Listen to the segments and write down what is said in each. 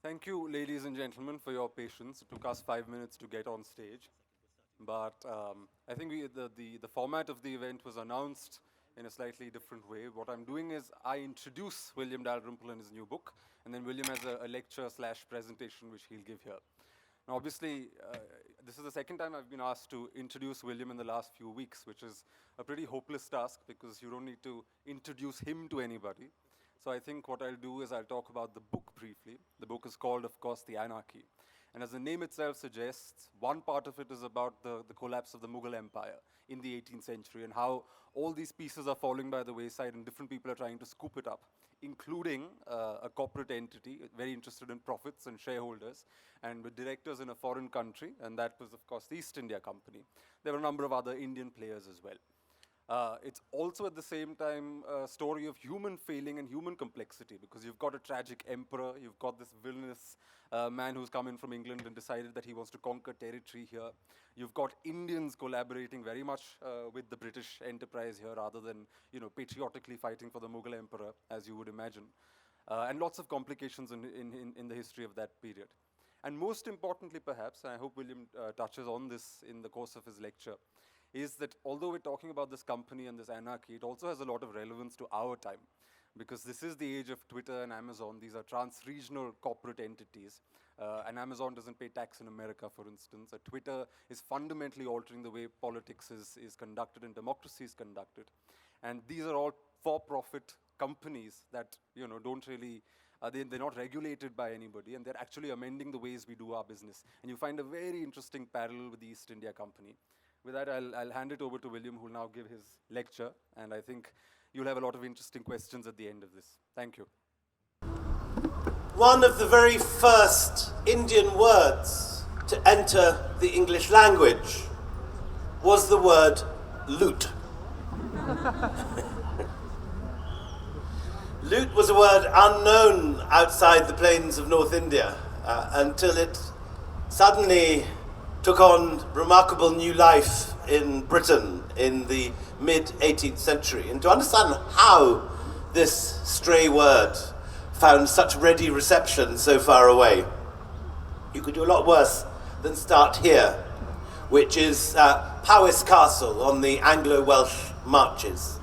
Thank you, ladies and gentlemen, for your patience. It took us 5 minutes to get on stage. But I think the format of the event was announced in a slightly different way. What I'm doing is I introduce William Dalrymple and his new book, and then William has a lecture slash presentation which he'll give here. Now, obviously, this is the second time I've been asked to introduce William in the last few weeks, which is a pretty hopeless task because you don't need to introduce him to anybody. So I think what I'll do is I'll talk about the book briefly. The book is called, of course, The Anarchy. And as the name itself suggests, one part of it is about the collapse of the Mughal Empire in the 18th century and how all these pieces are falling by the wayside and different people are trying to scoop it up, including a corporate entity very interested in profits and shareholders and with directors in a foreign country, and that was, of course, the East India Company. There were a number of other Indian players as well. It's also at the same time a story of human failing and human complexity because you've got a tragic emperor, you've got this villainous man who's come in from England and decided that he wants to conquer territory here. You've got Indians collaborating very much with the British enterprise here rather than, patriotically fighting for the Mughal emperor, as you would imagine. And lots of complications in the history of that period. And most importantly, perhaps, and I hope William touches on this in the course of his lecture, is that although we're talking about this company and this anarchy, it also has a lot of relevance to our time. Because this is the age of Twitter and Amazon. These are trans-regional corporate entities. And Amazon doesn't pay tax in America, for instance. Twitter is fundamentally altering the way politics is conducted and democracy is conducted. And these are all for-profit companies that don't really, they're not regulated by anybody, and they're actually amending the ways we do our business. And you find a very interesting parallel with the East India Company. With that, I'll hand it over to William, who will now give his lecture, and I think you'll have a lot of interesting questions at the end of this. Thank you. One of the very first Indian words to enter the English language was the word loot. Loot was a word unknown outside the plains of North India until it suddenly took on remarkable new life in Britain in the mid-18th century. And to understand how this stray word found such ready reception so far away, you could do a lot worse than start here, which is Powys Castle on the Anglo-Welsh marches.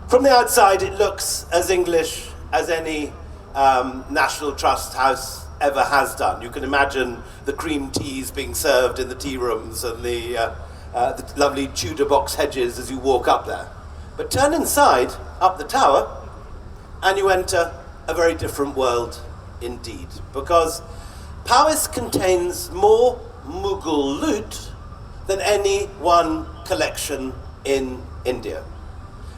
From the outside, it looks as English as any National Trust house ever has done. You can imagine the cream teas being served in the tea rooms and the lovely Tudor box hedges as you walk up there. But turn inside, up the tower, and you enter a very different world indeed, because Powys contains more Mughal loot than any one collection in India.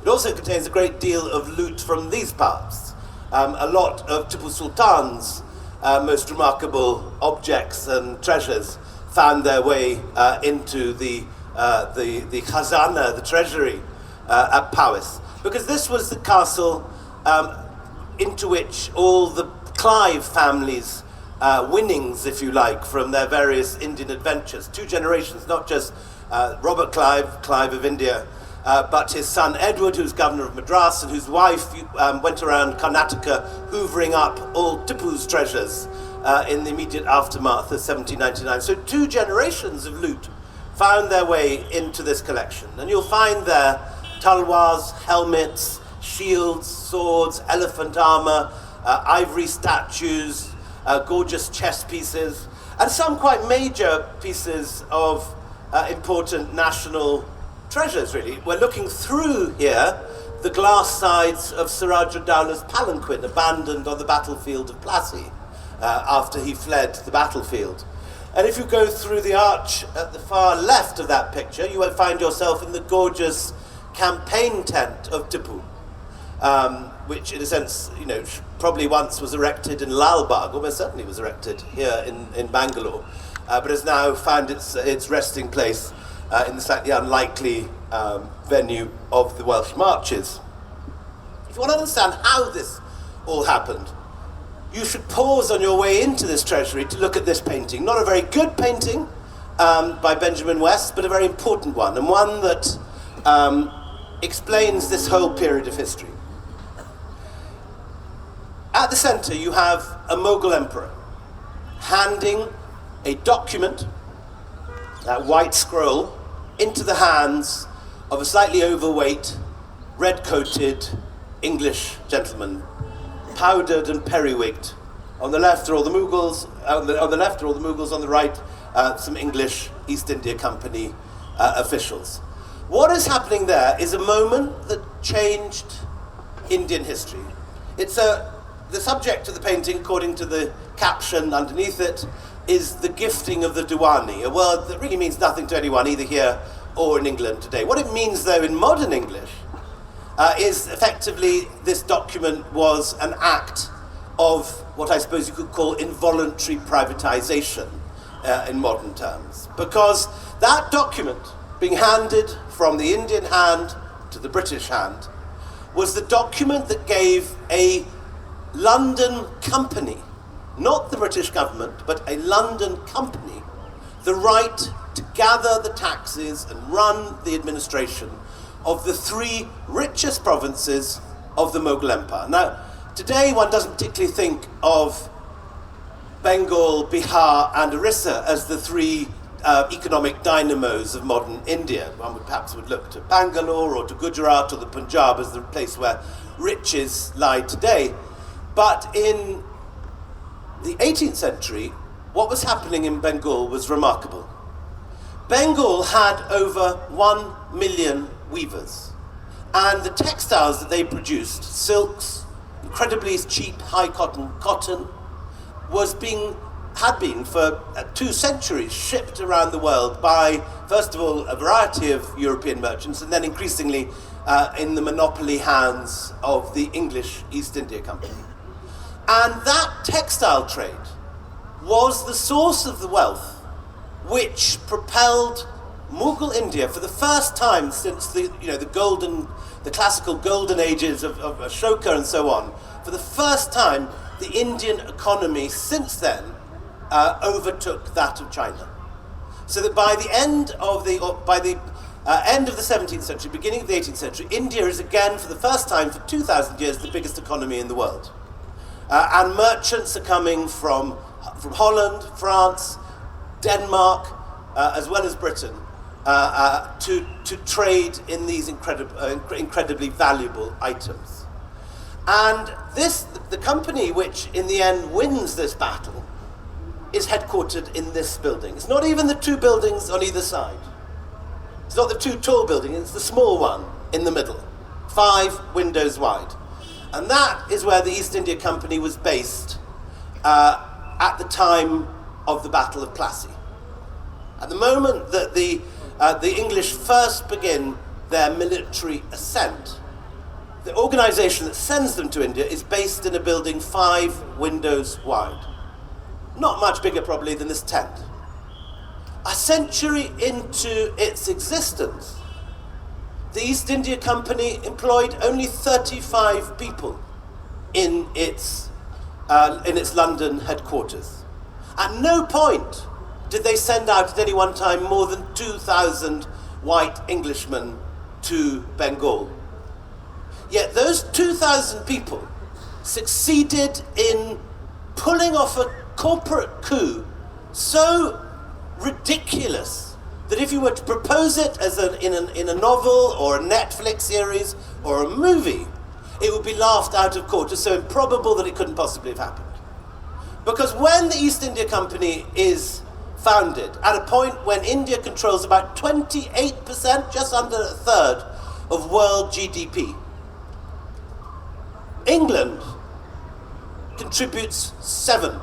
It also contains a great deal of loot from these parts. A lot of Tipu Sultan's most remarkable objects and treasures found their way into the khazana, the treasury at Powys, because this was the castle into which all the Clive family's winnings, if you like, from their various Indian adventures, 2 generations, not just Robert Clive, Clive of India, but his son Edward, who's governor of Madras, and whose wife went around Karnataka hoovering up all Tipu's treasures in the immediate aftermath of 1799. So 2 generations of loot found their way into this collection. And you'll find there talwars, helmets, shields, swords, elephant armor, ivory statues, gorgeous chess pieces, and some quite major pieces of important national treasures, really. We're looking through here the glass sides of Siraj ud-Dowlah's palanquin, abandoned on the battlefield of Plassey after he fled the battlefield. And if you go through the arch at the far left of that picture, you will find yourself in the gorgeous campaign tent of Tipu, which in a sense, probably once was erected in Lal Bagh, almost certainly was erected here in Bangalore, but has now found its resting place in the slightly unlikely venue of the Welsh Marches. If you want to understand how this all happened, you should pause on your way into this treasury to look at this painting. Not a very good painting by Benjamin West, but a very important one, and one that explains this whole period of history. At the center, you have a Mughal emperor handing a document, that white scroll, into the hands of a slightly overweight, red-coated English gentleman, powdered and periwigged. On the left are all the Mughals, on the left are all the Mughals, on the right some English East India Company officials. What is happening there is a moment that changed Indian history. It's the subject of the painting, according to the caption underneath it, is the gifting of the Diwani, a word that really means nothing to anyone, either here or in England today. What it means, though, in modern English, is effectively this document was an act of what I suppose you could call involuntary privatization in modern terms. Because that document, being handed from the Indian hand to the British hand, was the document that gave a London company, not the British government, but a London company, the right to gather the taxes and run the administration of the three richest provinces of the Mughal Empire. Now, today one doesn't particularly think of Bengal, Bihar, and Orissa as the three economic dynamos of modern India. One would perhaps look to Bangalore or to Gujarat or the Punjab as the place where riches lie today. But in the 18th century, what was happening in Bengal was remarkable. Bengal had over 1 million weavers, and the textiles that they produced, silks, incredibly cheap high cotton, had been for 2 centuries shipped around the world by, first of all, a variety of European merchants, and then increasingly in the monopoly hands of the English East India Company. And that textile trade was the source of the wealth which propelled Mughal India for the first time since the classical golden ages of Ashoka and so on. For the first time, the Indian economy since then overtook that of China. So that by the end of the 17th century, beginning of the 18th century, India is again, for the first time for 2,000 years, the biggest economy in the world. And merchants are coming from Holland, France, Denmark, as well as Britain, to trade in these incredibly valuable items. And the company which in the end wins this battle is headquartered in this building. It's not even the 2 buildings on either side. It's not the 2 tall buildings, it's the small one in the middle, 5 windows wide. And that is where the East India Company was based at the time of the Battle of Plassey. At the moment that the English first begin their military ascent, the organization that sends them to India is based in a building 5 windows wide. Not much bigger probably than this tent. A century into its existence, the East India Company employed only 35 people in its London headquarters. At no point did they send out at any one time more than 2,000 white Englishmen to Bengal. Yet those 2,000 people succeeded in pulling off a corporate coup so ridiculous that if you were to propose it as in a novel or a Netflix series or a movie, it would be laughed out of court as so improbable that it couldn't possibly have happened. Because when the East India Company is founded, at a point when India controls about 28%, just under a third, of world GDP, England contributes 7%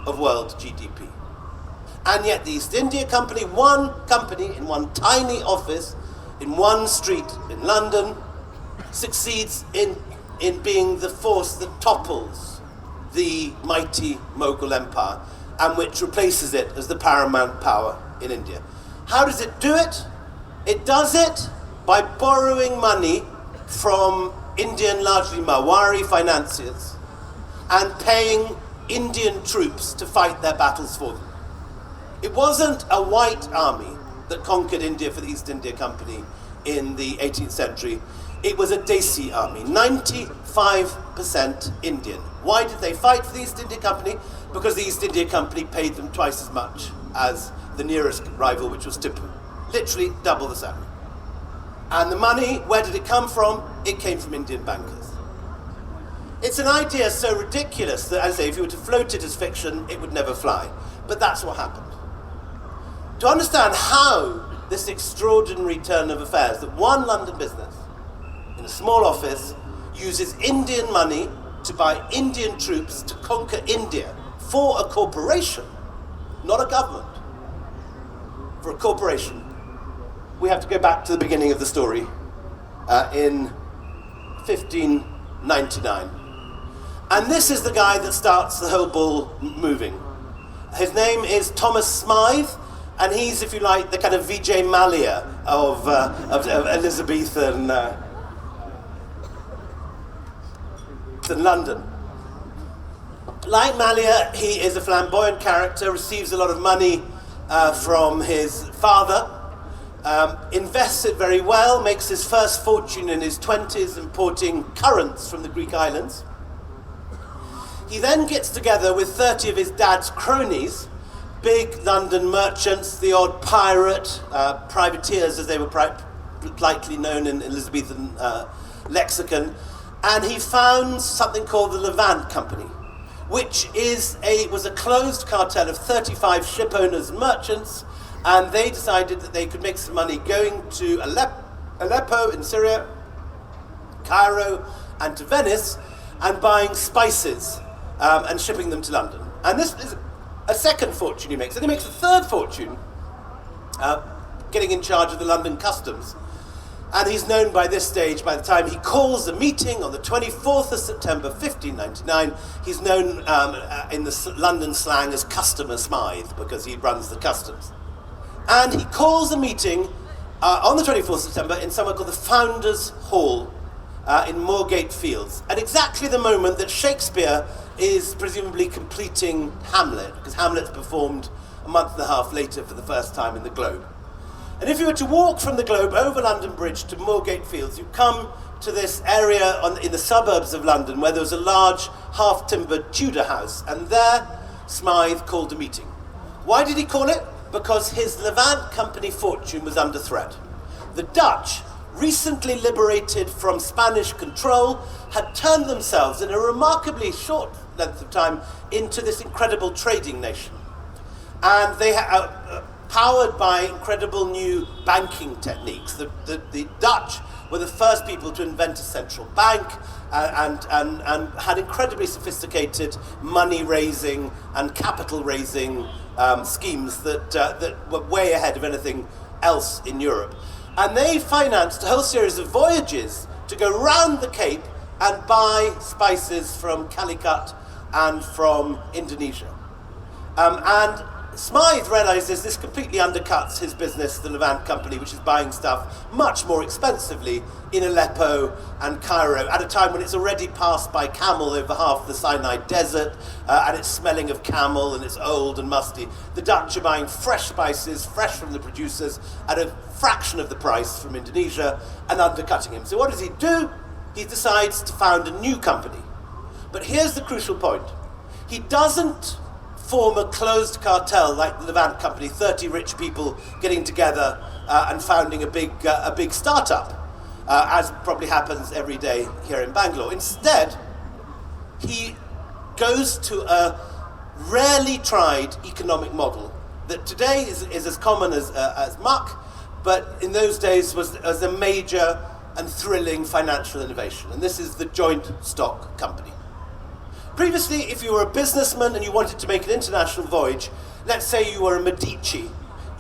of world GDP. And yet the East India Company, one company in one tiny office, in one street in London, succeeds in being the force that topples the mighty Mughal Empire and which replaces it as the paramount power in India. How does it do it? It does it by borrowing money from Indian, largely Marwari financiers, and paying Indian troops to fight their battles for them. It wasn't a white army that conquered India for the East India Company in the 18th century. It was a Desi army, 95% Indian. Why did they fight for the East India Company? Because the East India Company paid them twice as much as the nearest rival, which was Tipu. Literally double the salary. And the money, where did it come from? It came from Indian bankers. It's an idea so ridiculous that, as I say, if you were to float it as fiction, it would never fly. But that's what happened. To understand how this extraordinary turn of affairs, that one London business in a small office uses Indian money to buy Indian troops to conquer India for a corporation, not a government, for a corporation, we have to go back to the beginning of the story in 1599. And this is the guy that starts the whole ball moving. His name is Thomas Smythe, and he's, if you like, the kind of Vijay Mallya of Elizabethan London. Like Mallya, he is a flamboyant character, receives a lot of money from his father, invests it very well, makes his first fortune in his 20s importing currants from the Greek islands. He then gets together with 30 of his dad's cronies, big London merchants, the odd pirate, privateers as they were politely known in Elizabethan lexicon, and he founds something called the Levant Company, which was a closed cartel of 35 ship owners and merchants, and they decided that they could make some money going to Aleppo in Syria, Cairo, and to Venice, and buying spices and shipping them to London. And this is a second fortune he makes. And he makes a third fortune getting in charge of the London customs. And he's known by this stage, by the time he calls a meeting on the 24th of September 1599, he's known in the London slang as Customer Smythe, because he runs the customs. And he calls a meeting on the 24th of September in somewhere called the Founders Hall in Moorgate Fields, at exactly the moment that Shakespeare is presumably completing Hamlet, because Hamlet's performed a month and a half later for the first time in the Globe. And if you were to walk from the Globe over London Bridge to Moorgate Fields, you come to this area in the suburbs of London where there was a large half-timbered Tudor house, and there Smythe called a meeting. Why did he call it? Because his Levant Company fortune was under threat. The Dutch, recently liberated from Spanish control, had turned themselves in a remarkably short length of time into this incredible trading nation. And they powered by incredible new banking techniques. The Dutch were the first people to invent a central bank and had incredibly sophisticated money raising and capital raising schemes that were way ahead of anything else in Europe. And they financed a whole series of voyages to go round the Cape and buy spices from Calicut and from Indonesia. And Smythe realizes this completely undercuts his business, the Levant Company, which is buying stuff much more expensively in Aleppo and Cairo at a time when it's already passed by camel over half the Sinai desert, and it's smelling of camel and it's old and musty. The Dutch are buying fresh spices, fresh from the producers, at a fraction of the price from Indonesia, and undercutting him. So what does he do? He decides to found a new company. But here's the crucial point. He doesn't form a closed cartel like the Levant Company, 30 rich people getting together and founding a big startup, as probably happens every day here in Bangalore. Instead, he goes to a rarely tried economic model that today is as common as muck, but in those days was a major and thrilling financial innovation. And this is the joint stock company. Previously, if you were a businessman and you wanted to make an international voyage, let's say you were a Medici,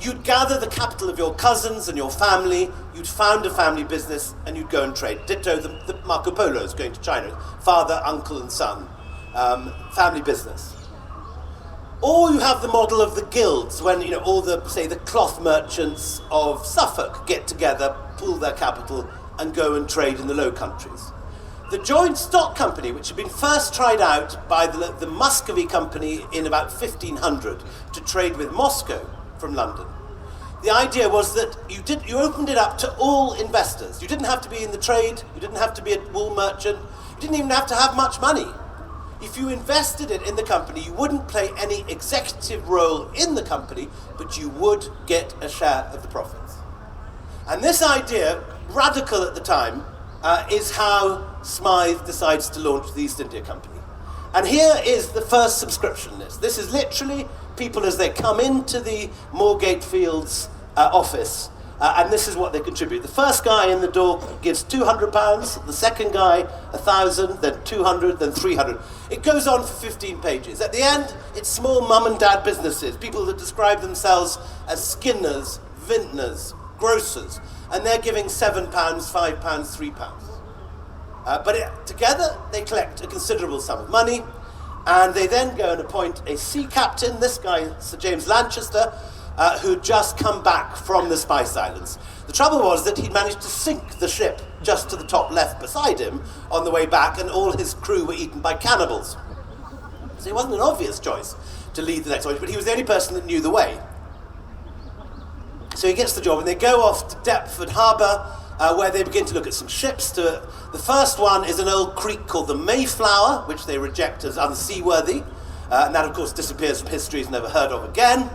you'd gather the capital of your cousins and your family, you'd found a family business, and you'd go and trade. Ditto the Marco Polo's going to China, father, uncle, and son, family business. Or you have the model of the guilds, when all the cloth merchants of Suffolk get together, pool their capital, and go and trade in the Low Countries. The joint stock company, which had been first tried out by the Muscovy Company in about 1500 to trade with Moscow from London. the idea was that you opened it up to all investors. You didn't have to be in the trade, you didn't have to be a wool merchant, you didn't even have to have much money. If you invested it in the company, you wouldn't play any executive role in the company, but you would get a share of the profits. And this idea, radical at the time, is how Smythe decides to launch the East India Company. And here is the first subscription list. This is literally people as they come into the Moorgate Fields office, and this is what they contribute. The first guy in the door gives £200, the second guy 1,000, then 200, then 300. It goes on for 15 pages. At the end, it's small mum and dad businesses, people that describe themselves as skinners, vintners, grocers, and they're giving £7, £5, £3. But together, they collect a considerable sum of money, and they then go and appoint a sea captain, this guy, Sir James Lanchester, who'd just come back from the Spice Islands. The trouble was that he'd managed to sink the ship just to the top left beside him on the way back, and all his crew were eaten by cannibals. So he wasn't an obvious choice to lead the next voyage, but he was the only person that knew the way. So he gets the job, and they go off to Deptford Harbour, where they begin to look at some ships. The first one is an old creek called the Mayflower, which they reject as unseaworthy, and that, of course, disappears from history, is never heard of again.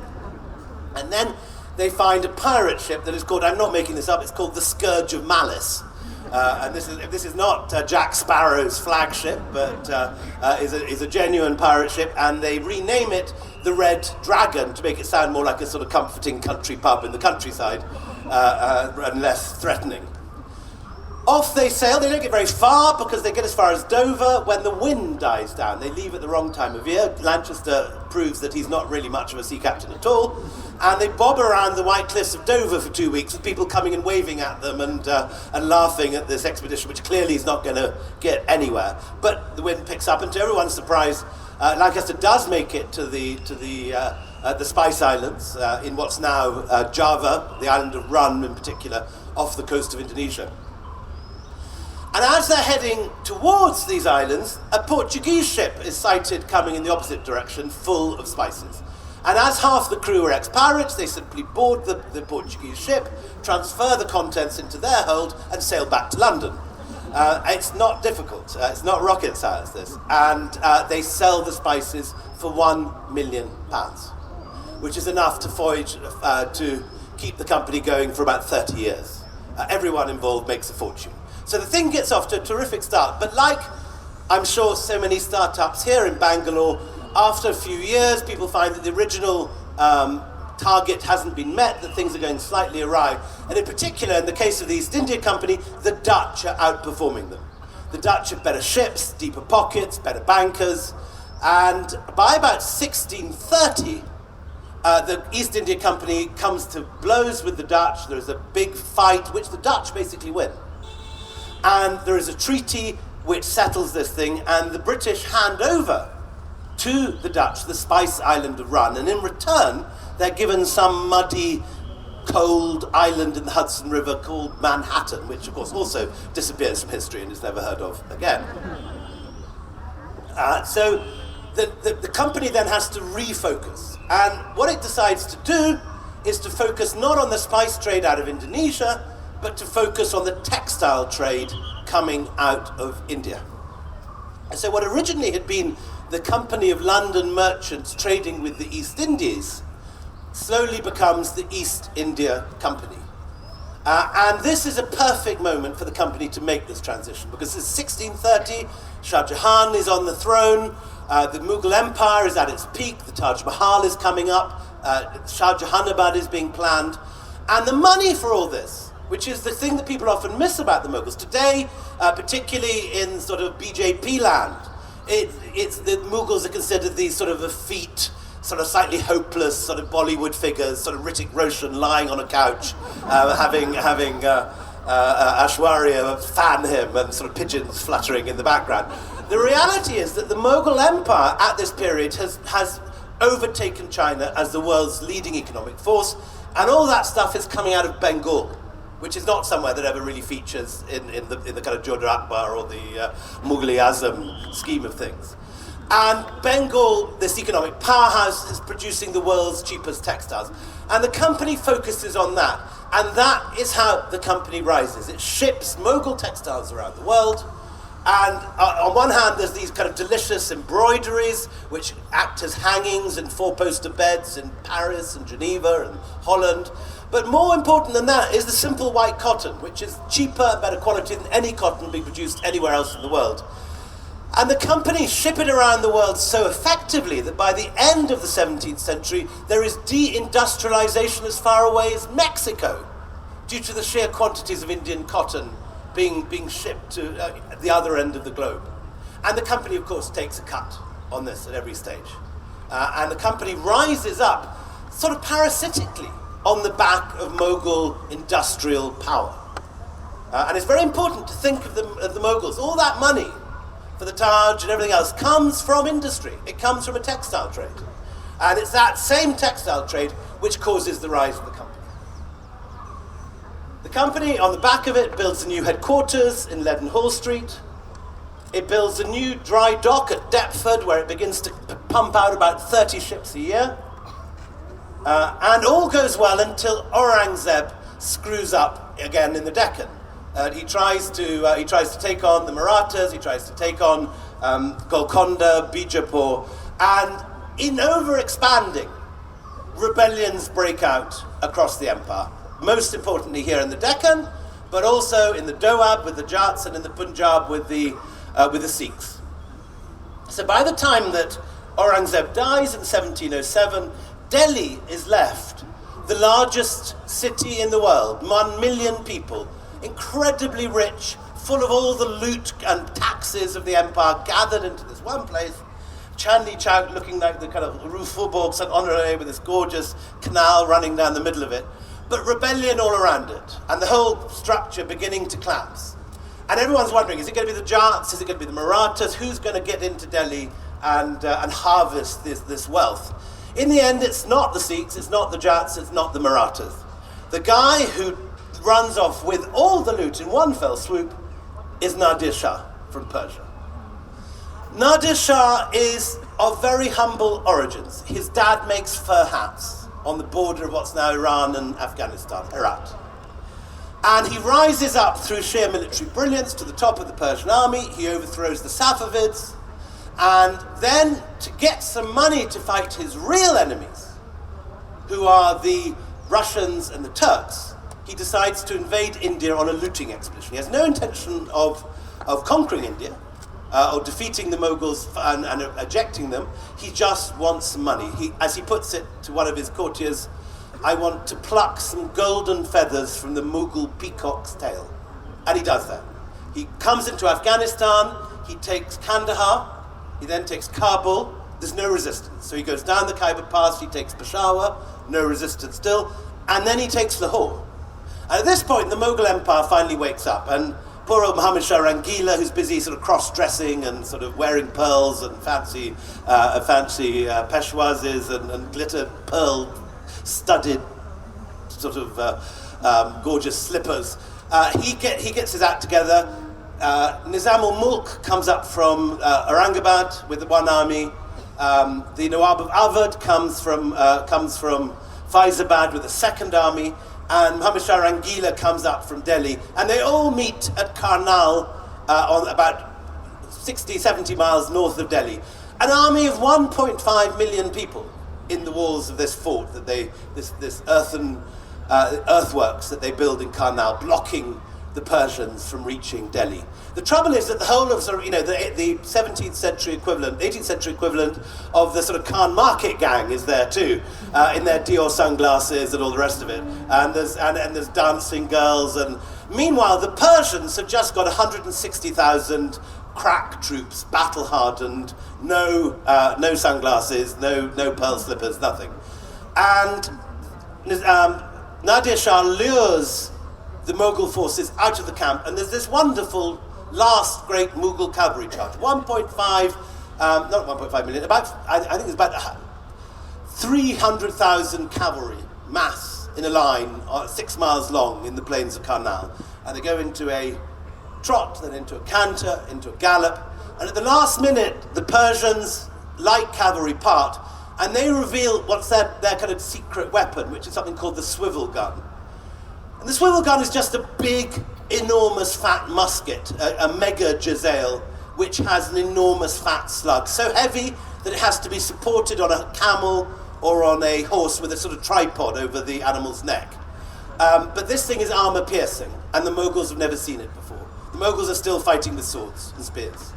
And then they find a pirate ship that is called, I'm not making this up, it's called the Scourge of Malice. And this is not Jack Sparrow's flagship, but is a genuine pirate ship, and they rename it the Red Dragon to make it sound more like a sort of comforting country pub in the countryside, and less threatening. Off they sail. They don't get very far because they get as far as Dover when the wind dies down. They leave at the wrong time of year. Lanchester proves that he's not really much of a sea captain at all, and they bob around the white cliffs of Dover for 2 weeks with people coming and waving at them and laughing at this expedition, which clearly is not going to get anywhere. But the wind picks up, and to everyone's surprise, Lancaster does make it to the Spice Islands in what's now Java, the island of Run in particular, off the coast of Indonesia. And as they're heading towards these islands, a Portuguese ship is sighted coming in the opposite direction, full of spices. And as half the crew are ex-pirates, they simply board the Portuguese ship, transfer the contents into their hold, and sail back to London. It's not difficult. It's not rocket science, this. And they sell the spices for £1 million, which is enough to keep the company going for about 30 years. Everyone involved makes a fortune. So the thing gets off to a terrific start, but like I'm sure so many startups here in Bangalore, after a few years, people find that the original target hasn't been met, that things are going slightly awry. And in particular, in the case of the East India Company, the Dutch are outperforming them. The Dutch have better ships, deeper pockets, better bankers, and by about 1630, the East India Company comes to blows with the Dutch. There's a big fight, which the Dutch basically win. And there is a treaty which settles this thing, and the British hand over to the Dutch the Spice Island of Run, and in return, they're given some muddy, cold island in the Hudson River called Manhattan, which of course also disappears from history and is never heard of again. So the company then has to refocus, and what it decides to do is to focus not on the spice trade out of Indonesia, but to focus on the textile trade coming out of India. And so what originally had been the Company of London merchants trading with the East Indies slowly becomes the East India Company. And this is a perfect moment for the company to make this transition, because it's 1630, Shah Jahan is on the throne, the Mughal Empire is at its peak, the Taj Mahal is coming up, Shah Jahanabad is being planned, and the money for all this, which is the thing that people often miss about the Mughals. Today, particularly in sort of BJP land, it's the Mughals are considered these sort of effete, sort of slightly hopeless sort of Bollywood figures, sort of Hrithik Roshan lying on a couch, having Aishwarya fan him and sort of pigeons fluttering in the background. The reality is that the Mughal Empire at this period has overtaken China as the world's leading economic force, and all that stuff is coming out of Bengal, which is not somewhere that ever really features in the kind of Jodha Akbar or the Mughal-e-Azam scheme of things. And Bengal, this economic powerhouse, is producing the world's cheapest textiles. And the company focuses on that. And that is how the company rises. It ships Mughal textiles around the world. And on one hand, there's these kind of delicious embroideries, which act as hangings in four-poster beds in Paris and Geneva and Holland. But more important than that is the simple white cotton, which is cheaper and better quality than any cotton being produced anywhere else in the world. And the companies ship it around the world so effectively that by the end of the 17th century, there is deindustrialization as far away as Mexico, due to the sheer quantities of Indian cotton being shipped to the other end of the globe. And the company, of course, takes a cut on this at every stage. And the company rises up sort of parasitically on the back of Mughal industrial power. And it's very important to think of the Mughals. All that money for the Taj and everything else comes from industry. It comes from a textile trade. And it's that same textile trade which causes the rise of the company. The company, on the back of it, builds a new headquarters in Leadenhall Street. It builds a new dry dock at Deptford, where it begins to pump out about 30 ships a year. And all goes well until Aurangzeb screws up again in the Deccan. He tries to take on the Marathas, he tries to take on Golconda, Bijapur, and in over-expanding, rebellions break out across the empire. Most importantly here in the Deccan, but also in the Doab with the Jats and in the Punjab with the Sikhs. So by the time that Aurangzeb dies in 1707, Delhi is left the largest city in the world, 1 million people, incredibly rich, full of all the loot and taxes of the empire gathered into this one place. Chandni Chowk looking like the kind of Rue Faubourg Saint-Honoré with this gorgeous canal running down the middle of it. But rebellion all around it, and the whole structure beginning to collapse. And everyone's wondering, is it going to be the Jats, is it going to be the Marathas, who's going to get into Delhi and harvest this wealth? In the end, it's not the Sikhs, it's not the Jats, it's not the Marathas. The guy who runs off with all the loot in one fell swoop is Nadir Shah from Persia. Nadir Shah is of very humble origins. His dad makes fur hats on the border of what's now Iran and Afghanistan, Herat. And he rises up through sheer military brilliance to the top of the Persian army. He overthrows the Safavids. And then, to get some money to fight his real enemies, who are the Russians and the Turks, he decides to invade India on a looting expedition. He has no intention of conquering India, or defeating the Mughals and ejecting them. He just wants some money. As he puts it to one of his courtiers, I want to pluck some golden feathers from the Mughal peacock's tail. And he does that. He comes into Afghanistan, he takes Kandahar, he then takes Kabul. There's no resistance. So he goes down the Khyber Pass, he takes Peshawar, no resistance still, and then he takes Lahore. And at this point, the Mughal Empire finally wakes up, and poor old Muhammad Shah Rangila, who's busy sort of cross-dressing and sort of wearing pearls and fancy peshwazes and glitter pearl-studded sort of gorgeous slippers. He gets his act together. Nizam ul-Mulk comes up from Aurangabad with one army. The Nawab of Awadh comes from Faizabad with a second army. And Muhammad Shah Rangila comes up from Delhi, and they all meet at Karnal on about 60, 70 miles north of Delhi. An army of 1.5 million people in the walls of this fort, this earthworks that they build in Karnal, blocking the Persians from reaching Delhi. The trouble is that the whole of the 17th century equivalent, 18th century equivalent of the sort of Khan Market gang is there too, in their Dior sunglasses and all the rest of it. And there's dancing girls. And meanwhile, the Persians have just got 160,000 crack troops, battle hardened, no sunglasses, no pearl slippers, nothing. And Nadir Shah lures the Mughal forces out of the camp, and there's this wonderful last great Mughal cavalry charge. 1.5 million, I think it's about 300,000 cavalry mass in a line 6 miles long in the plains of Karnal. And they go into a trot, then into a canter, into a gallop, And at the last minute, the Persians, light cavalry, part, and they reveal what's their kind of secret weapon, which is something called the swivel gun. And the swivel gun is just a big, enormous fat musket, a mega Jezzail, which has an enormous fat slug, so heavy that it has to be supported on a camel or on a horse with a sort of tripod over the animal's neck. But this thing is armor piercing, and the Mughals have never seen it before. The Mughals are still fighting with swords and spears.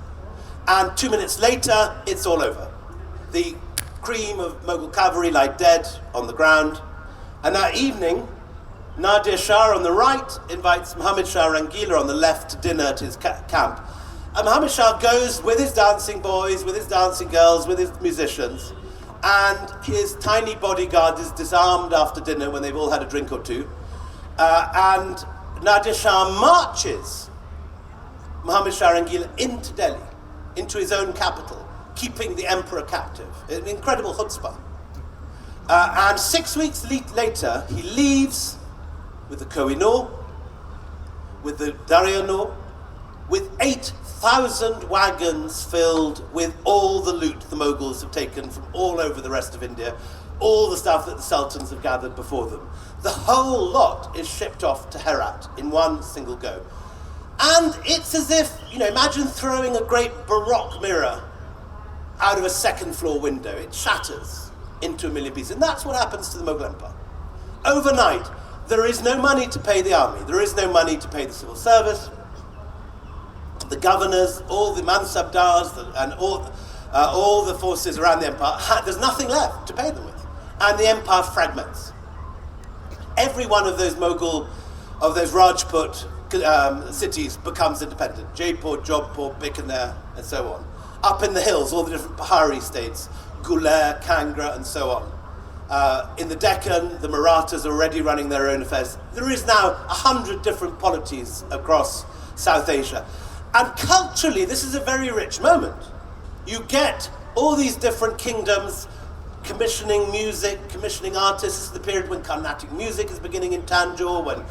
And 2 minutes later, it's all over. The cream of Mughal cavalry lie dead on the ground. And that evening, Nadir Shah on the right invites Muhammad Shah Rangila on the left to dinner at his camp. And Muhammad Shah goes with his dancing boys, with his dancing girls, with his musicians, and his tiny bodyguard is disarmed after dinner when they've all had a drink or two. And Nadir Shah marches Muhammad Shah Rangila into Delhi, into his own capital, keeping the emperor captive. An incredible chutzpah. And 6 weeks later, he leaves with the Kohinoor, with the Darya-Noor, with 8,000 wagons filled with all the loot the Mughals have taken from all over the rest of India, all the stuff that the sultans have gathered before them. The whole lot is shipped off to Herat in one single go. And it's as if, imagine throwing a great Baroque mirror out of a second floor window. It shatters into a million pieces. And that's what happens to the Mughal Empire. Overnight, there is no money to pay the army. There is no money to pay the civil service. The governors, all the mansabdars, and all the forces around the empire, there's nothing left to pay them with. And the empire fragments. Every one of those Mughal, of those Rajput cities becomes independent. Jaipur, Jodhpur, Bikaner, and so on. Up in the hills, all the different Pahari states, Guler, Kangra, and so on. In the Deccan, the Marathas are already running their own affairs. There is now 100 different polities across South Asia. And culturally, this is a very rich moment. You get all these different kingdoms commissioning music, commissioning artists. This is the period when Carnatic music is beginning in Tanjore, when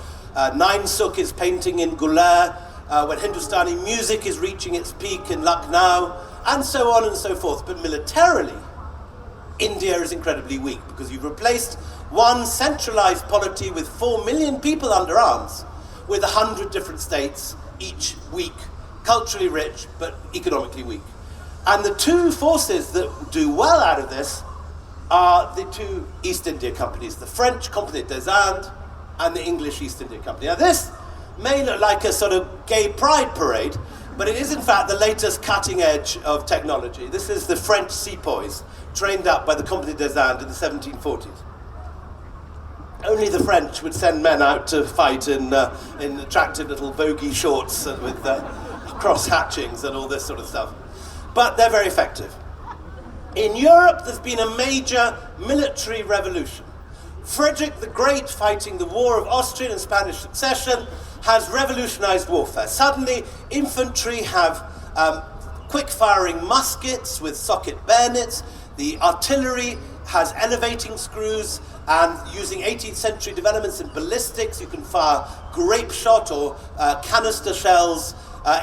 Nine Sukh is painting in Guler, when Hindustani music is reaching its peak in Lucknow, and so on and so forth. But militarily, India is incredibly weak because you've replaced one centralized polity with 4 million people under arms with 100 different states, each weak, culturally rich, but economically weak. And the two forces that do well out of this are the two East India companies, the French Compagnie des Indes and the English East India Company. Now this may look like a sort of gay pride parade, but it is in fact the latest cutting edge of technology. This is the French sepoys trained up by the Compagnie des Indes in the 1740s. Only the French would send men out to fight in attractive little voguey shorts with cross hatchings and all this sort of stuff. But they're very effective. In Europe, there's been a major military revolution. Frederick the Great, fighting the War of Austrian and Spanish Succession, has revolutionized warfare. Suddenly, infantry have quick-firing muskets with socket bayonets. The artillery has elevating screws, and using 18th century developments in ballistics, you can fire grape shot or canister shells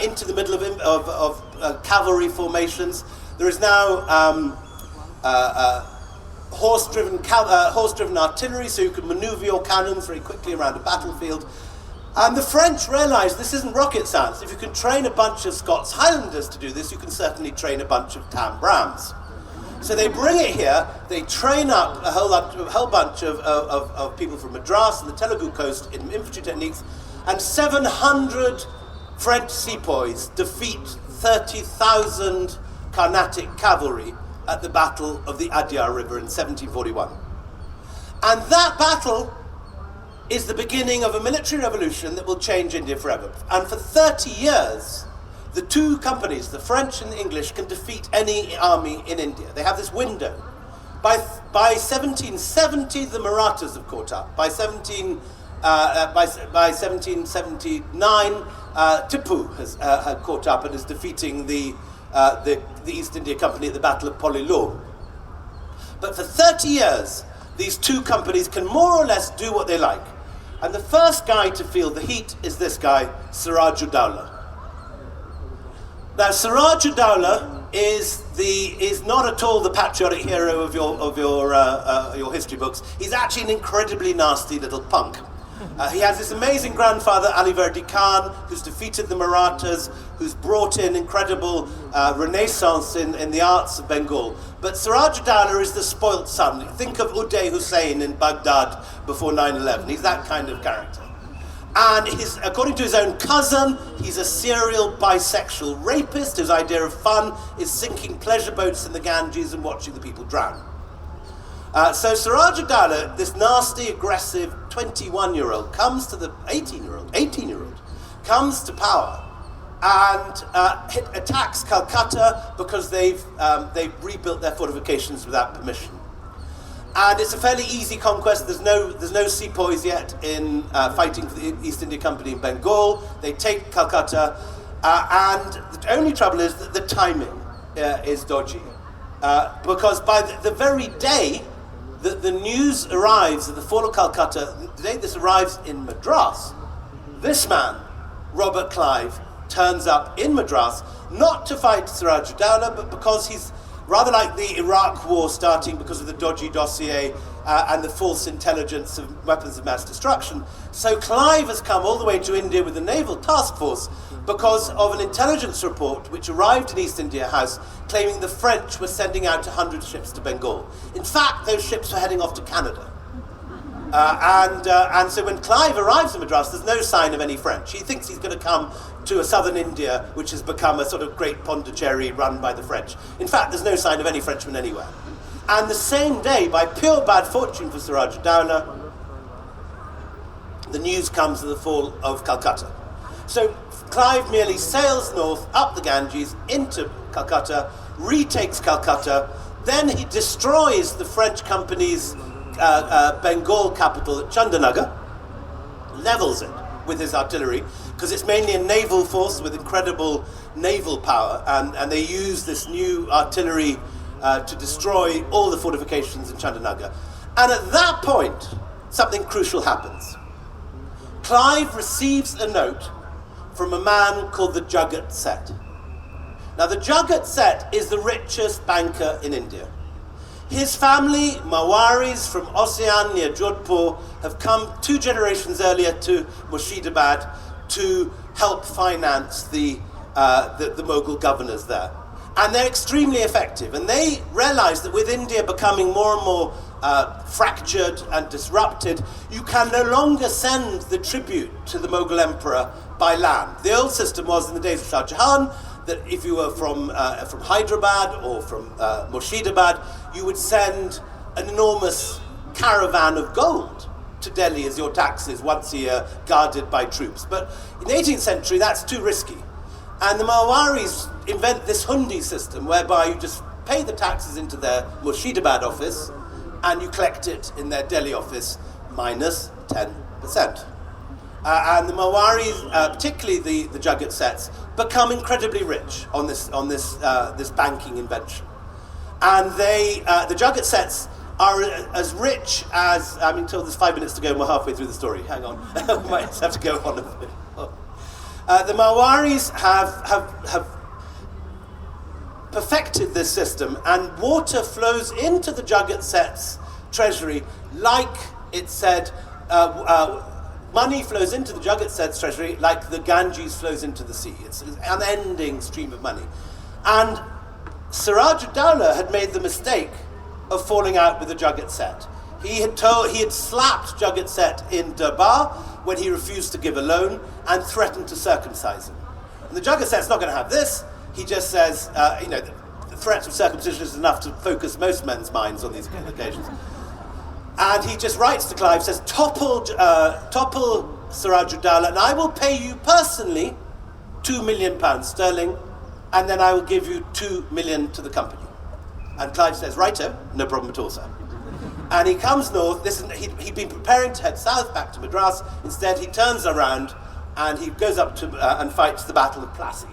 into the middle of cavalry formations. There is now horse-driven artillery, so you can maneuver your cannons very quickly around a battlefield. And the French realized this isn't rocket science. If you can train a bunch of Scots Highlanders to do this, you can certainly train a bunch of Tam Brams. So they bring it here, they train up a whole bunch of people from Madras and the Telugu coast in infantry techniques, and 700 French sepoys defeat 30,000 Carnatic cavalry at the Battle of the Adyar River in 1741. And that battle is the beginning of a military revolution that will change India forever. And for 30 years, the two companies, the French and the English, can defeat any army in India. They have this window. By 1770, the Marathas have caught up. By 1779, Tipu had caught up and is defeating the East India Company at the Battle of Polilur. But for 30 years, these two companies can more or less do what they like. And the first guy to feel the heat is this guy, Siraj-ud-Dowlah. Now, Siraj Uddaula is not at all the patriotic hero of your history books. He's actually an incredibly nasty little punk. He has this amazing grandfather, Ali Verdi Khan, who's defeated the Marathas, who's brought in incredible renaissance in the arts of Bengal. But Siraj Uddaula is the spoilt son. Think of Uday Hussein in Baghdad before 9/11. He's that kind of character. And according to his own cousin, he's a serial bisexual rapist whose idea of fun is sinking pleasure boats in the Ganges and watching the people drown. So Siraj Uddaula, this nasty, aggressive 21-year-old, comes to the 18-year-old, comes to power and attacks Calcutta because they've rebuilt their fortifications without permission. And it's a fairly easy conquest. There's no sepoys yet in fighting for the East India Company in Bengal. They take Calcutta, and the only trouble is that the timing is dodgy. Because by the very day that the news arrives of the fall of Calcutta, the day this arrives in Madras, this man, Robert Clive, turns up in Madras, not to fight Siraj Uddaula, but because he's rather like the Iraq war starting because of the dodgy dossier and the false intelligence of weapons of mass destruction. So Clive has come all the way to India with a naval task force because of an intelligence report which arrived in East India House claiming the French were sending out 100 ships to Bengal. In fact, those ships were heading off to Canada. And so when Clive arrives in Madras, there's no sign of any French. He thinks he's going to come to a southern India, which has become a sort of great Pondicherry run by the French. In fact, there's no sign of any Frenchmen anywhere. And the same day, by pure bad fortune for Siraj Uddaula, the news comes of the fall of Calcutta. So Clive merely sails north, up the Ganges, into Calcutta, retakes Calcutta, then he destroys the French company's Bengal capital at Chandanagar, levels it with his artillery, because it's mainly a naval force with incredible naval power, and they use this new artillery to destroy all the fortifications in Chandanagar. And at that point, something crucial happens. Clive receives a note from a man called the Jagat Seth. Now, the Jagat Seth is the richest banker in India. His family, Mawaris from Ossian near Jodhpur, have come 2 generations earlier to Murshidabad to help finance the Mughal governors there. And they're extremely effective. And they realize that with India becoming more and more fractured and disrupted, you can no longer send the tribute to the Mughal emperor by land. The old system was in the days of Shah Jahan that if you were from Hyderabad or from Murshidabad, you would send an enormous caravan of gold to Delhi as your taxes once a year, guarded by troops. But in the 18th century, that's too risky. And the Marwaris invent this hundi system whereby you just pay the taxes into their Murshidabad office and you collect it in their Delhi office minus 10%. And the Marwaris, particularly the Jagat Seths, become incredibly rich on this banking invention. And the Jagat Seths are as rich as, I'm being told there's 5 minutes to go and we're halfway through the story. Hang on, we might have to go on a bit. The Marwaris have perfected this system, and water flows into the Jagat Seth's treasury like it said, money flows into the Jagat Seth's treasury like the Ganges flows into the sea. It's an unending stream of money. And Siraj Uddaula had made the mistake of falling out with the Jagat Seth. He had slapped Jagat Seth in Durbar when he refused to give a loan and threatened to circumcise him. And the Jagat Seth's not going to have this. He just says, the threat of circumcision is enough to focus most men's minds on these occasions. And he just writes to Clive, says, topple Siraj Uddaula, and I will pay you personally £2 million sterling, and then I will give you 2 million to the company. And Clive says, righto, no problem at all, sir. And he comes north. He'd been preparing to head south back to Madras. Instead, he turns around and he goes up to and fights the Battle of Plassey.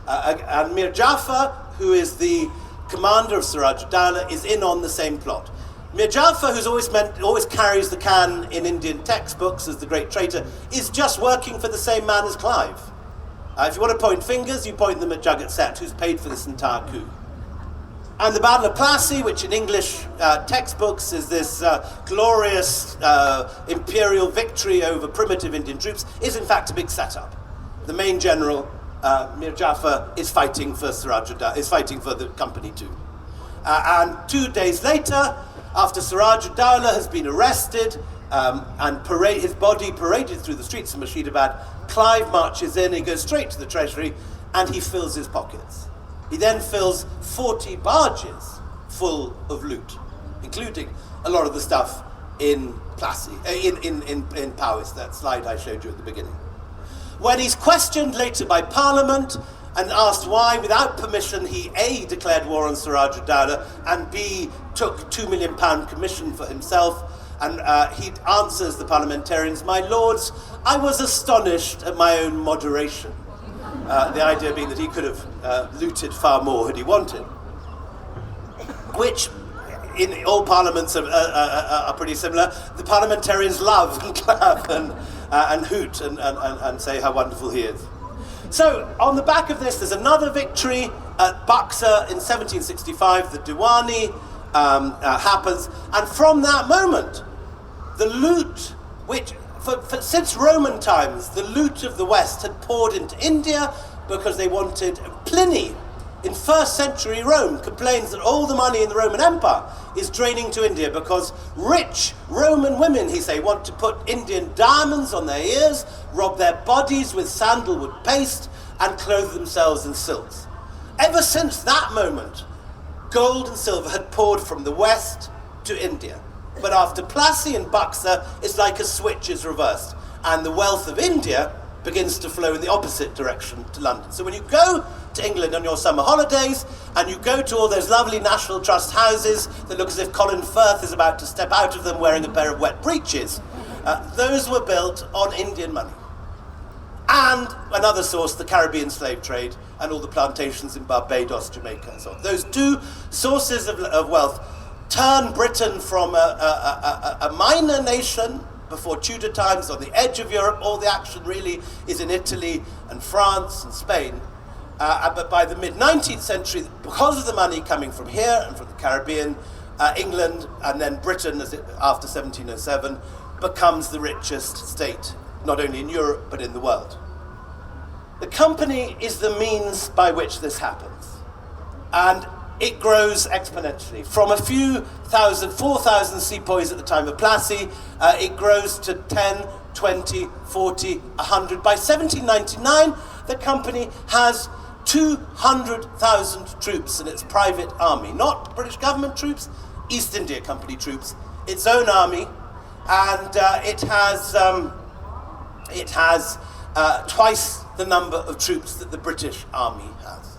And Mir Jafar, who is the commander of Siraj Uddaula, is in on the same plot. Mir Jafar, who's always carries the can in Indian textbooks as the great traitor, is just working for the same man as Clive. If you want to point fingers, you point them at Jagat Seth, who's paid for this entire coup. And the Battle of Plassey, which in English textbooks is this glorious imperial victory over primitive Indian troops, is in fact a big setup. The main general, Mir Jafar, is fighting for is fighting for the company too. And 2 days later, after Siraj-ud-Dowlah has been arrested and his body paraded through the streets of Murshidabad, Clive marches in, he goes straight to the treasury, and he fills his pockets. He then fills 40 barges full of loot, including a lot of the stuff in Plassey, in Powys, that slide I showed you at the beginning. When he's questioned later by Parliament and asked why, without permission, he A, declared war on Siraj-ud-Dowlah, and B, took £2 million commission for himself, and he answers the parliamentarians, "My lords, I was astonished at my own moderation." The idea being that he could have looted far more had he wanted. Which, in all parliaments, are pretty similar. The parliamentarians love and clap and hoot and say how wonderful he is. So, on the back of this, there's another victory at Buxar in 1765. The Diwani happens, and from that moment, the loot, which since Roman times, the loot of the West had poured into India because they wanted. Pliny, in 1st century Rome, complains that all the money in the Roman Empire is draining to India because rich Roman women, he say, want to put Indian diamonds on their ears, rob their bodies with sandalwood paste, and clothe themselves in silks. Ever since that moment, gold and silver had poured from the West to India. But after Plassey and Buxar, it's like a switch is reversed, and the wealth of India begins to flow in the opposite direction to London. So when you go to England on your summer holidays, and you go to all those lovely National Trust houses that look as if Colin Firth is about to step out of them wearing a pair of wet breeches, those were built on Indian money. And another source, the Caribbean slave trade and all the plantations in Barbados, Jamaica, and so on. Those two sources of wealth turn Britain from a minor nation before Tudor times on the edge of Europe. All the action really is in Italy and France and Spain. But by the mid-19th century, because of the money coming from here and from the Caribbean, England and then Britain, after 1707, becomes the richest state, not only in Europe but in the world. The company is the means by which this happens. And it grows exponentially. From a few thousand, 4,000 sepoys at the time of Plassey, it grows to 10, 20, 40, 100. By 1799, the company has 200,000 troops in its private army. Not British government troops, East India Company troops, its own army, and it has twice the number of troops that the British army has.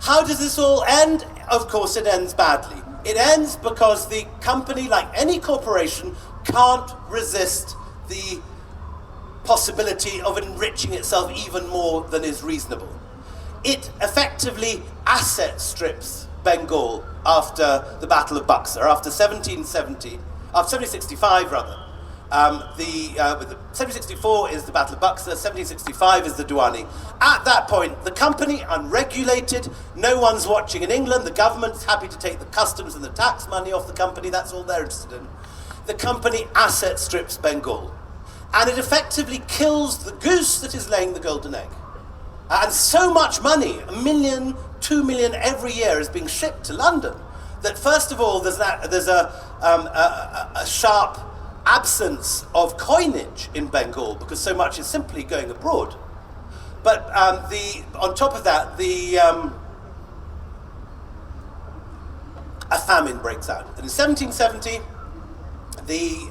How does this all end? Of course, it ends badly. It ends because the company, like any corporation, can't resist the possibility of enriching itself even more than is reasonable. It effectively asset strips Bengal after the Battle of Buxar, after 1765 rather. 1764 is the Battle of Buxar, 1765 is the Diwani. At that point, the company, unregulated, no one's watching in England, the government's happy to take the customs and the tax money off the company, that's all they're interested in. The company asset strips Bengal. And it effectively kills the goose that is laying the golden egg. And so much money, $1 million, $2 million every year, is being shipped to London, that first of all, there's a sharp absence of coinage in Bengal because so much is simply going abroad. But on top of that, a famine breaks out. And in 1770, the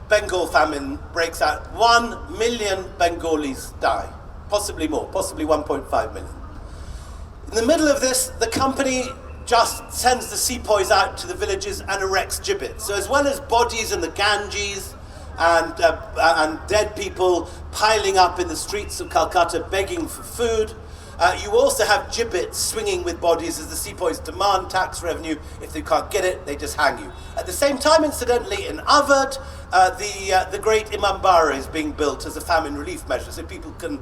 Bengal famine breaks out. 1 million Bengalis die, possibly more, possibly 1.5 million. In the middle of this, the company just sends the sepoys out to the villages and erects gibbets. So as well as bodies in the Ganges and dead people piling up in the streets of Calcutta begging for food, You also have gibbets swinging with bodies as the sepoys demand tax revenue. If they can't get it, they just hang you. At the same time, incidentally, in Awadh, the great Imambara is being built as a famine relief measure, so people can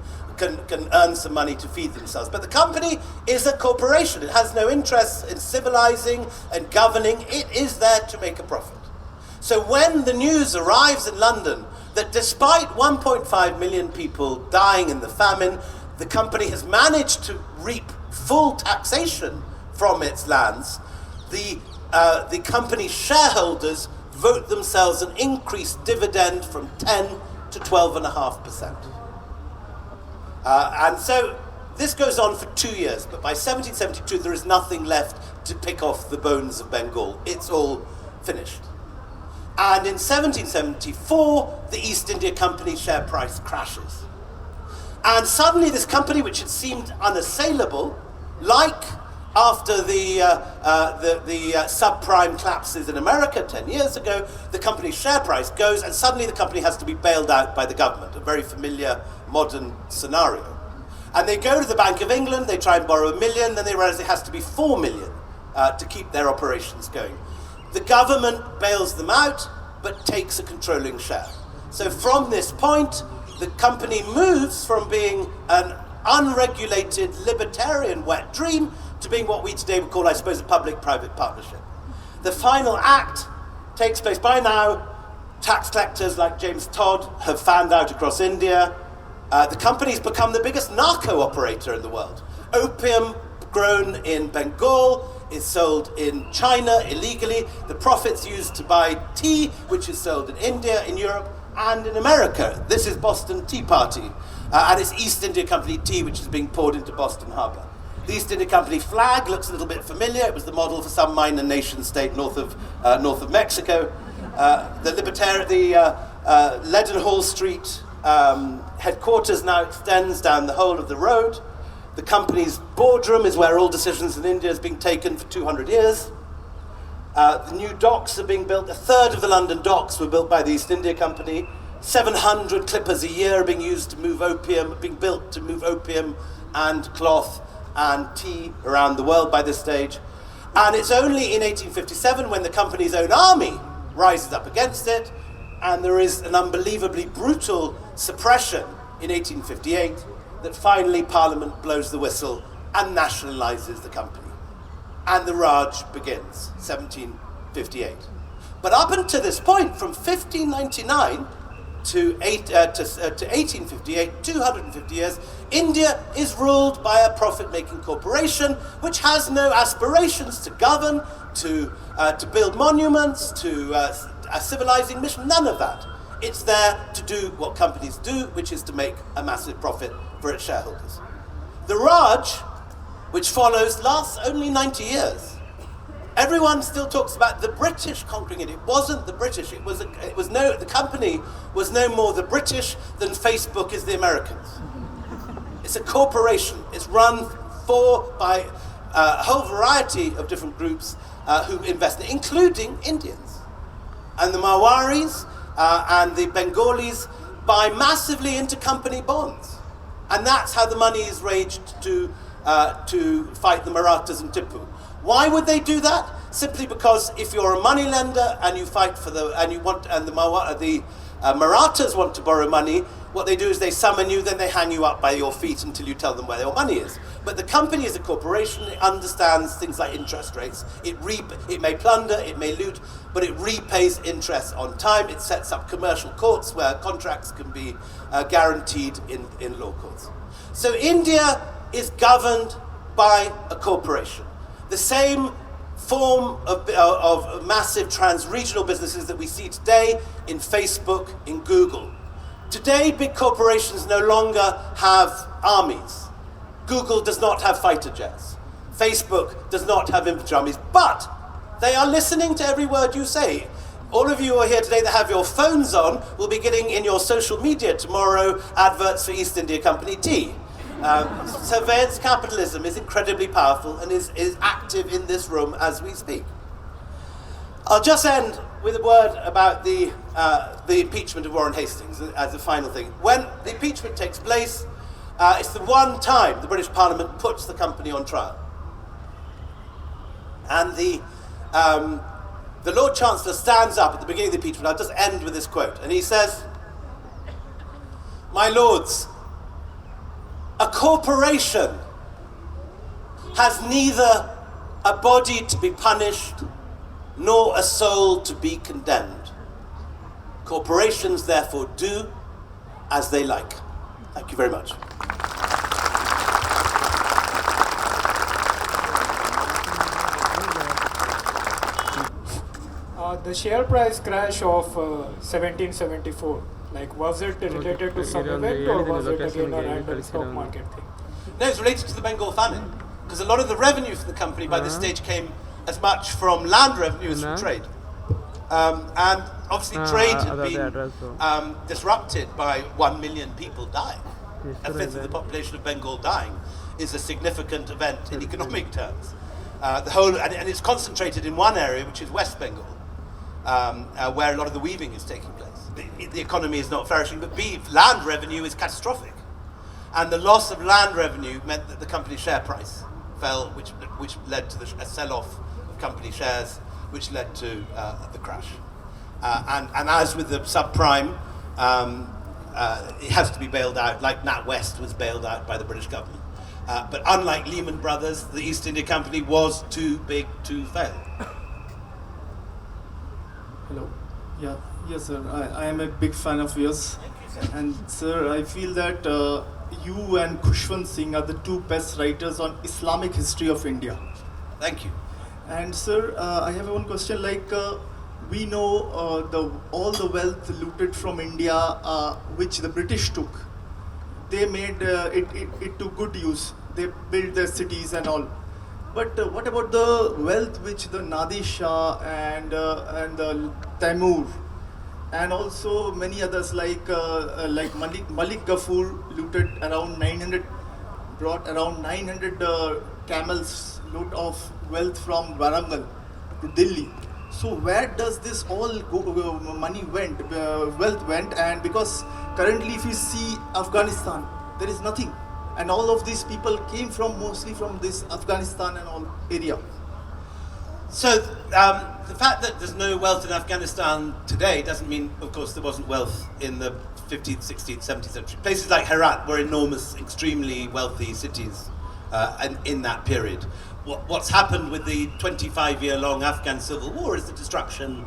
earn some money to feed themselves. But the company is a corporation. It has no interest in civilizing and governing. It is there to make a profit. So when the news arrives in London that despite 1.5 million people dying in the famine, the company has managed to reap full taxation from its lands, the company's shareholders vote themselves an increased dividend from 10 to 12.5%. And so this goes on for 2 years, but by 1772 there is nothing left to pick off the bones of Bengal. It's all finished. And in 1774, the East India Company's share price crashes. And suddenly this company, which had seemed unassailable, like after the subprime collapses in America 10 years ago, the company's share price goes, and suddenly the company has to be bailed out by the government, a very familiar modern scenario. And they go to the Bank of England, they try and borrow $1 million, then they realize it has to be $4 million to keep their operations going. The government bails them out, but takes a controlling share. So from this point, the company moves from being an unregulated, libertarian wet dream to being what we today would call, I suppose, a public-private partnership. The final act takes place by now. Tax collectors like James Todd have fanned out across India. The company's become the biggest narco operator in the world. Opium grown in Bengal is sold in China illegally. The profits used to buy tea, which is sold in India, in Europe, and in America. This is Boston Tea Party, and it's East India Company tea, which is being poured into Boston Harbor. The East India Company flag looks a little bit familiar. It was the model for some minor nation state north of Mexico. The Leadenhall Street headquarters now extends down the whole of the road. The company's boardroom is where all decisions in India has been taken for 200 years. The new docks are being built. A third of the London docks were built by the East India Company. 700 clippers a year are being used to move opium, being built to move opium and cloth and tea around the world by this stage. And it's only in 1857 when the company's own army rises up against it, and there is an unbelievably brutal suppression in 1858 that finally Parliament blows the whistle and nationalises the company. And the Raj begins, 1758. But up until this point, from 1599 to 1858, 250 years, India is ruled by a profit-making corporation which has no aspirations to govern, to build monuments, to a civilizing mission, none of that. It's there to do what companies do, which is to make a massive profit for its shareholders. The Raj, which follows, lasts only 90 years. Everyone still talks about the British conquering it. It wasn't the British. The company was no more the British than Facebook is the Americans. It's a corporation. It's run by a whole variety of different groups who invest, including Indians. And the Marwaris and the Bengalis buy massively into company bonds. And that's how the money is raised to fight the Marathas and Tipu. Why would they do that? Simply because if you're a money lender and you fight for the Marathas want to borrow money, what they do is they summon you, then they hang you up by your feet until you tell them where your money is. But the company is a corporation. It understands things like interest rates. It may plunder, it may loot, but it repays interest on time. It sets up commercial courts where contracts can be guaranteed in law courts. So India is governed by a corporation. The same form of massive trans-regional businesses that we see today in Facebook, in Google. Today, big corporations no longer have armies. Google does not have fighter jets. Facebook does not have infantry armies, but they are listening to every word you say. All of you who are here today that have your phones on will be getting in your social media tomorrow adverts for East India Company tea. Surveillance capitalism is incredibly powerful and is active in this room as we speak. I'll just end with a word about the impeachment of Warren Hastings as the final thing. When the impeachment takes place, It's the one time the British Parliament puts the company on trial. And the Lord Chancellor stands up at the beginning of the impeachment. I'll just end with this quote. And he says, "My lords, a corporation has neither a body to be punished nor a soul to be condemned. Corporations therefore do as they like." Thank you very much. The share price crash of 1774, like, was it related to some event or was it again a random stock market thing? No, it's related to the Bengal famine, because a lot of the revenue for the company by this stage came as much from land revenue as from trade. And obviously trade had been disrupted by 1 million people dying. A fifth of the population of Bengal dying is a significant event in economic terms. And it's concentrated in one area, which is West Bengal, where a lot of the weaving is taking place. The economy is not flourishing, but land revenue is catastrophic. And the loss of land revenue meant that the company's share price fell, which led to a sell-off of company shares, which led to the crash. And as with the subprime, it has to be bailed out, like NatWest was bailed out by the British government. But unlike Lehman Brothers, the East India Company was too big to fail. Hello. Yeah. Yes, sir. I am a big fan of yours. And sir, I feel that you and Khushwant Singh are the two best writers on Islamic history of India. Thank you. And sir, I have one question. Like, we know all the wealth looted from India, which the British took. They made it to good use. They built their cities and all. But what about the wealth which the Nadir Shah and the Taimur and also many others like Malik Gafur looted around 900, brought around 900 camels load of wealth from Warangal to Delhi. So where does this all money went, wealth went? And because currently if you see Afghanistan, there is nothing. And all of these people came mostly from this Afghanistan and all area. So the fact that there's no wealth in Afghanistan today doesn't mean, of course, there wasn't wealth in the 15th, 16th, 17th century. Places like Herat were enormous, extremely wealthy cities in that period. What's happened with the 25-year-long Afghan civil war is the destruction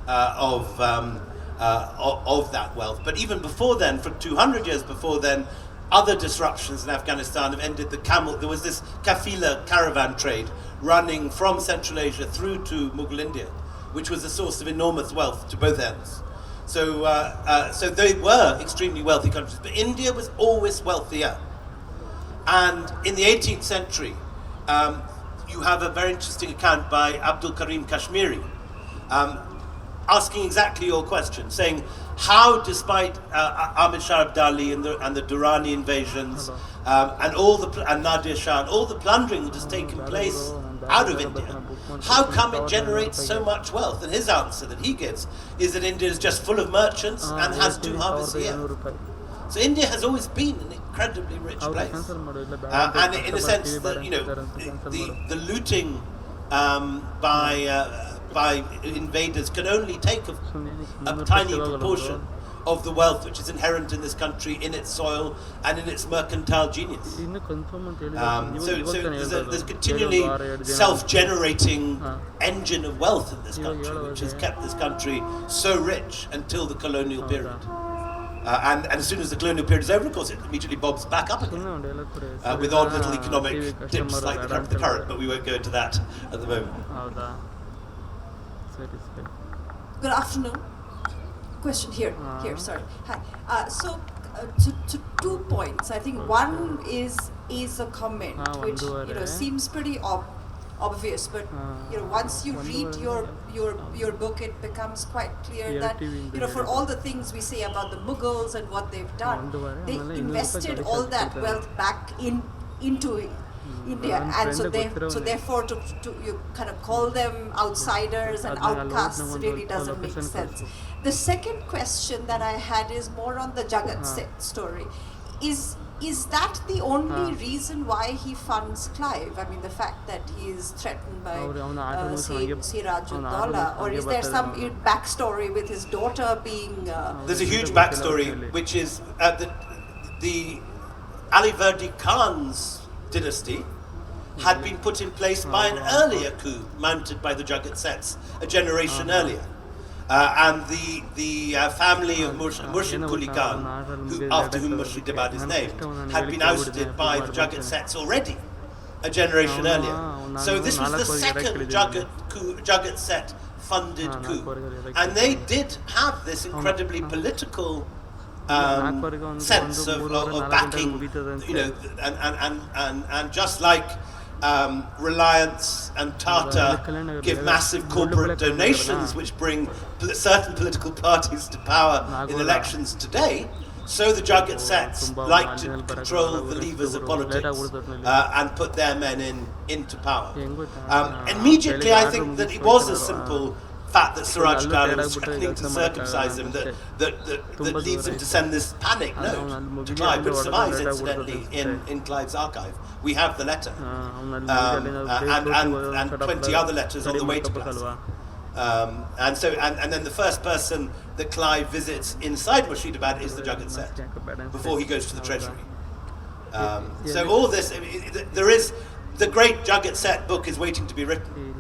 of that wealth. But even before then, for 200 years before then, other disruptions in Afghanistan have ended there was this kafila caravan trade running from Central Asia through to Mughal India, which was a source of enormous wealth to both ends. So they were extremely wealthy countries, but India was always wealthier. And in the 18th century, you have a very interesting account by Abdul Karim Kashmiri, asking exactly your question, saying how, despite Ahmed Shah Abdali and the Durrani invasions, and Nadir Shah and all the plundering that has taken place out of India, how come it generates so much wealth? And his answer that he gives is that India is just full of merchants and has 2 harvests a year. So India has always been an incredibly rich place, and in a sense that the looting by invaders can only take a tiny proportion of the wealth which is inherent in this country, in its soil and in its mercantile genius. So there's a continually self-generating engine of wealth in this country, which has kept this country so rich until the colonial period. And as soon as the colonial period is over, of course, it immediately bobs back up again with odd little economic dips like the current, but we won't go into that at the moment. Good afternoon. Question here. Sorry. Hi. So 2 points. I think one is a comment which seems pretty obvious, but once you read your book, it becomes quite clear that for all the things we say about the Mughals and what they've done, they invested all that wealth back into India, and so therefore to you kind of call them outsiders and outcasts really doesn't make sense. The second question that I had is more on the Jagat Seth story. Is is that the only reason why he funds Clive? I mean, the fact that he is threatened by Siraj-ud-Dawla, or is there some backstory with his daughter being... There's a huge backstory, which is the Aliverdi Khan's dynasty had been put in place by an earlier coup mounted by the Jagat Sets a generation earlier. And the family of Murshid Quli Khan, after whom Murshidabad is named, had been ousted by the Jagat Sets already a generation earlier. So this was the second Jagat Set funded coup. And they did have this incredibly political sense of backing, you know, and just like Reliance and Tata give massive corporate donations which bring certain political parties to power in elections today, so the Jagat Sets like to control the levers of politics and put their men into power. Immediately I think that it was a simple fact that Siraj-ud-Dawla was threatening to circumcise him that leads him to send this panic note to Clive, which survives incidentally in Clive's archive. We have the letter, and 20 other letters on the way to Clive. And then the first person that Clive visits inside Murshidabad is the Jagat Set before he goes to the treasury. So all this, there is the great Jagat Set book is waiting to be written.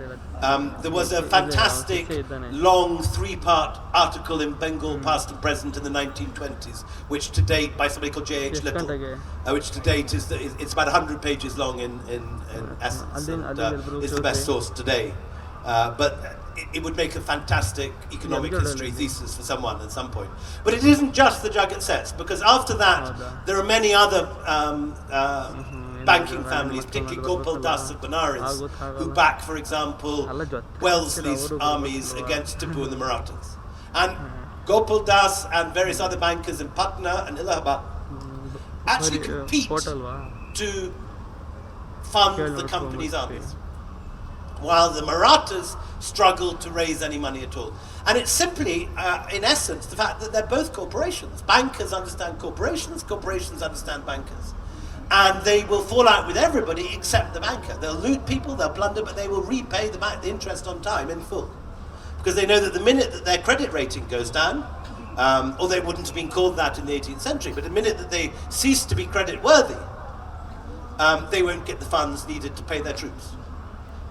There was a fantastic long 3-part article in Bengal Past and Present in the 1920s, which to date, by somebody called J.H. Little, which to date it's about 100 pages long in essence, and is the best source today. But it would make a fantastic economic history thesis for someone at some point. But it isn't just the Jagat Sets, because after that there are many other banking families, particularly Gopal Das of Benares, who back, for example, Wellesley's armies against Tipu and the Marathas. And Gopal Das and various other bankers in Patna and Allahabad actually compete to fund the company's armies, while the Marathas struggle to raise any money at all. And it's simply, in essence, the fact that they're both corporations. Bankers understand corporations, corporations understand bankers. And they will fall out with everybody except the banker. They'll loot people, they'll plunder, but they will repay the interest on time in full. Because they know that the minute that their credit rating goes down, or they wouldn't have been called that in the 18th century, but the minute that they cease to be credit worthy, they won't get the funds needed to pay their troops.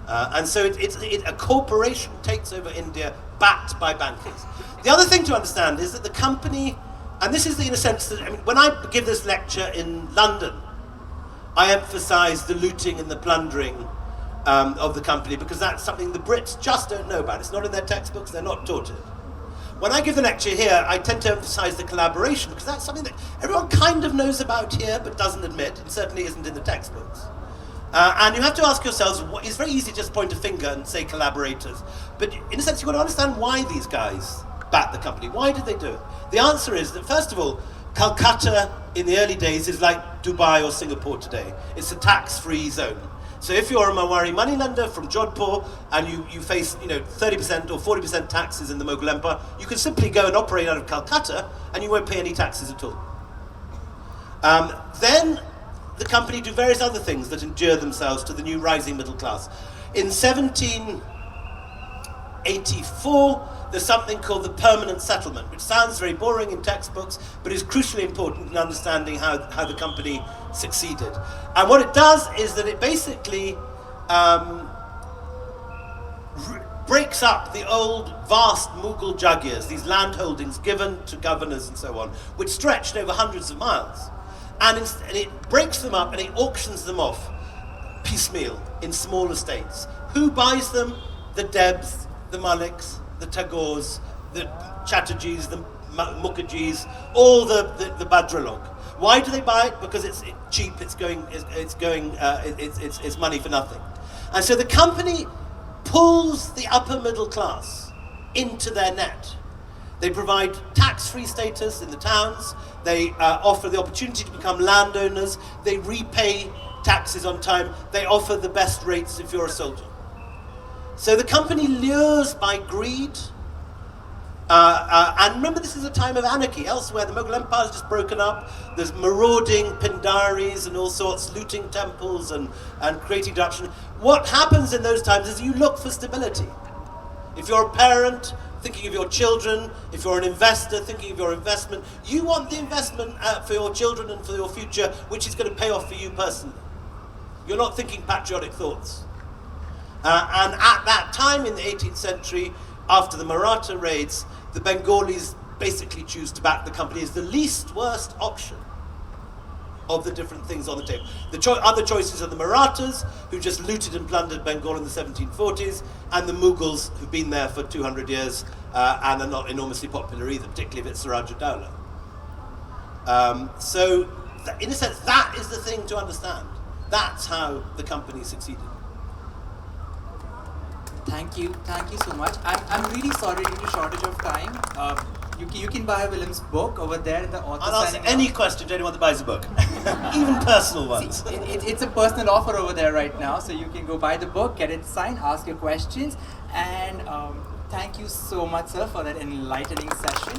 And so a corporation takes over India backed by bankers. The other thing to understand is that the company, and this is in a sense that, I mean, when I give this lecture in London, I emphasise the looting and the plundering of the company, because that's something the Brits just don't know about. It's not in their textbooks, they're not taught it. When I give the lecture here, I tend to emphasise the collaboration, because that's something that everyone kind of knows about here but doesn't admit, and certainly isn't in the textbooks. And you have to ask yourselves, it's very easy to just point a finger and say collaborators, but in a sense you've got to understand why these guys backed the company. Why did they do it? The answer is that, first of all, Calcutta in the early days is like Dubai or Singapore today. It's a tax-free zone. So if you're a Mawari moneylender from Jodhpur and you face 30% or 40% taxes in the Mughal Empire, you can simply go and operate out of Calcutta and you won't pay any taxes at all. Then the company do various other things that endure themselves to the new rising middle class. In 1784, there's something called the permanent settlement, which sounds very boring in textbooks, but is crucially important in understanding how the company succeeded. And what it does is that it basically breaks up the old vast Mughal jagirs, these land holdings given to governors and so on, which stretched over hundreds of miles. And it breaks them up and it auctions them off piecemeal in small estates. Who buys them? The Debs, the Maliks, the Tagores, the Chatterjees, the Mukherjees, all the Bhadralok. Why do they buy it? Because it's cheap. It's money for nothing. And so the company pulls the upper middle class into their net. They provide tax-free status in the towns. They offer the opportunity to become landowners. They repay taxes on time. They offer the best rates if you're a soldier. So the company lures by greed And remember, this is a time of anarchy. Elsewhere, the Mughal Empire is just broken up. There's marauding pindaris and all sorts, looting temples and creating disruption. What happens in those times is you look for stability. If you're a parent, thinking of your children, if you're an investor, thinking of your investment, you want the investment for your children and for your future, which is going to pay off for you personally. You're not thinking patriotic thoughts. And at that time in the 18th century, after the Maratha raids, the Bengalis basically choose to back the company as the least worst option of the different things on the table. The other choices are the Marathas, who just looted and plundered Bengal in the 1740s, and the Mughals, who've been there for 200 years and are not enormously popular either, particularly if it's Siraj-ud-Dawla. So, in a sense, that is the thing to understand. That's how the company succeeded. Thank you so much. I'm really sorry due to shortage of time. You can buy Willem's book over there. The author. I'll answer any question to anyone that buys a book, even personal ones. See, it's a personal offer over there right now, so you can go buy the book, get it signed, ask your questions, and thank you so much, sir, for that enlightening session.